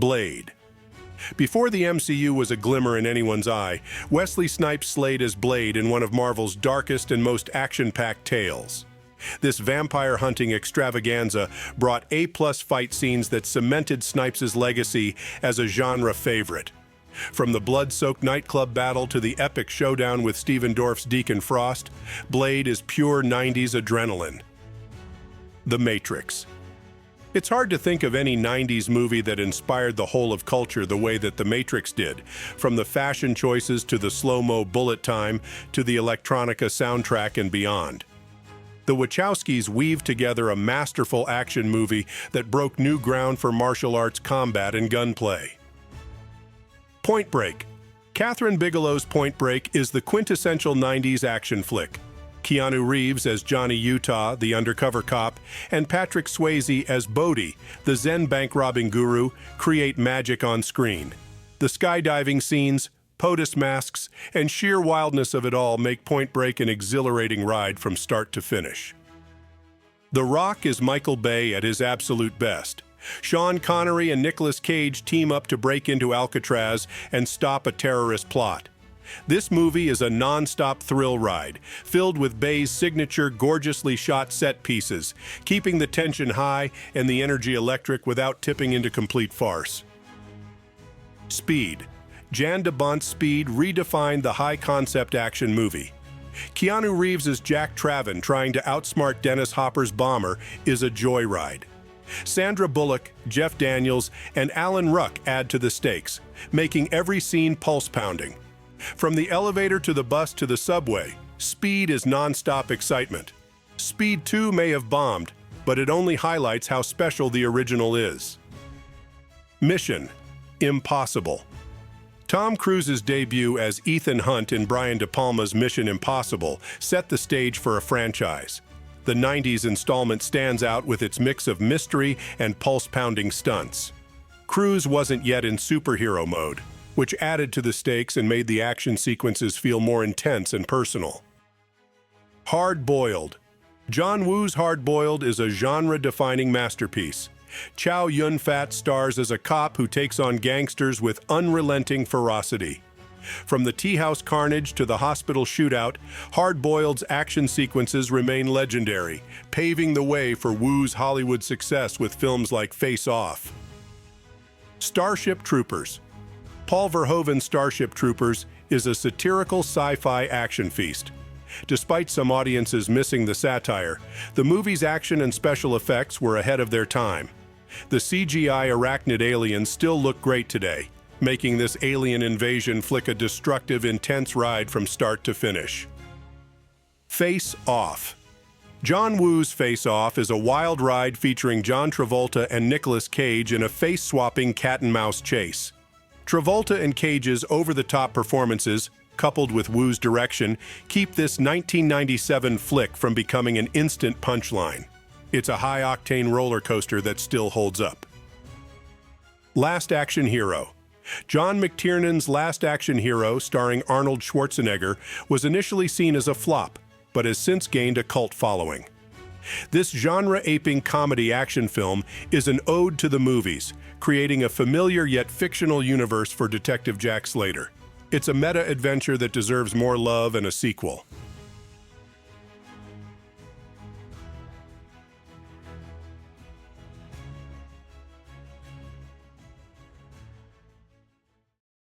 Blade. Before the MCU was a glimmer in anyone's eye, Wesley Snipes slayed as Blade in one of Marvel's darkest and most action-packed tales. This vampire-hunting extravaganza brought A-plus fight scenes that cemented Snipes' legacy as a genre favorite. From the blood-soaked nightclub battle to the epic showdown with Stephen Dorff's Deacon Frost, Blade is pure 90s adrenaline. The Matrix. It's hard to think of any 90s movie that inspired the whole of culture the way that The Matrix did, from the fashion choices to the slow-mo bullet time to the electronica soundtrack and beyond. The Wachowskis weaved together a masterful action movie that broke new ground for martial arts combat and gunplay. Point Break. Catherine Bigelow's Point Break is the quintessential 90s action flick. Keanu Reeves as Johnny Utah, the undercover cop, and Patrick Swayze as Bodhi, the Zen bank-robbing guru, create magic on screen. The skydiving scenes, POTUS masks, and sheer wildness of it all make Point Break an exhilarating ride from start to finish. The Rock is Michael Bay at his absolute best. Sean Connery and Nicolas Cage team up to break into Alcatraz and stop a terrorist plot. This movie is a non-stop thrill ride, filled with Bay's signature gorgeously shot set pieces, keeping the tension high and the energy electric without tipping into complete farce. Speed. Jan de Bont's Speed redefined the high-concept action movie. Keanu Reeves' Jack Traven trying to outsmart Dennis Hopper's bomber is a joyride. Sandra Bullock, Jeff Daniels, and Alan Ruck add to the stakes, making every scene pulse-pounding. From the elevator to the bus to the subway, Speed is non-stop excitement. Speed 2 may have bombed, but it only highlights how special the original is. Mission: Impossible. Tom Cruise's debut as Ethan Hunt in Brian De Palma's Mission: Impossible set the stage for a franchise. The 90s installment stands out with its mix of mystery and pulse-pounding stunts. Cruise wasn't yet in superhero mode, which added to the stakes and made the action sequences feel more intense and personal. Hard Boiled. John Woo's Hard Boiled is a genre-defining masterpiece. Chow Yun-fat stars as a cop who takes on gangsters with unrelenting ferocity. From the tea house carnage to the hospital shootout, Hard Boiled's action sequences remain legendary, paving the way for Woo's Hollywood success with films like Face Off. Starship Troopers. Paul Verhoeven's Starship Troopers is a satirical sci-fi action feast. Despite some audiences missing the satire, the movie's action and special effects were ahead of their time. The CGI arachnid aliens still look great today, making this alien invasion flick a destructive, intense ride from start to finish. Face Off. John Woo's Face Off is a wild ride featuring John Travolta and Nicolas Cage in a face-swapping cat-and-mouse chase. Travolta and Cage's over-the-top performances, coupled with Woo's direction, keep this 1997 flick from becoming an instant punchline. It's a high-octane roller coaster that still holds up. Last Action Hero. John McTiernan's Last Action Hero, starring Arnold Schwarzenegger, was initially seen as a flop, but has since gained a cult following. This genre-aping comedy action film is an ode to the movies, creating a familiar yet fictional universe for Detective Jack Slater. It's a meta-adventure that deserves more love and a sequel.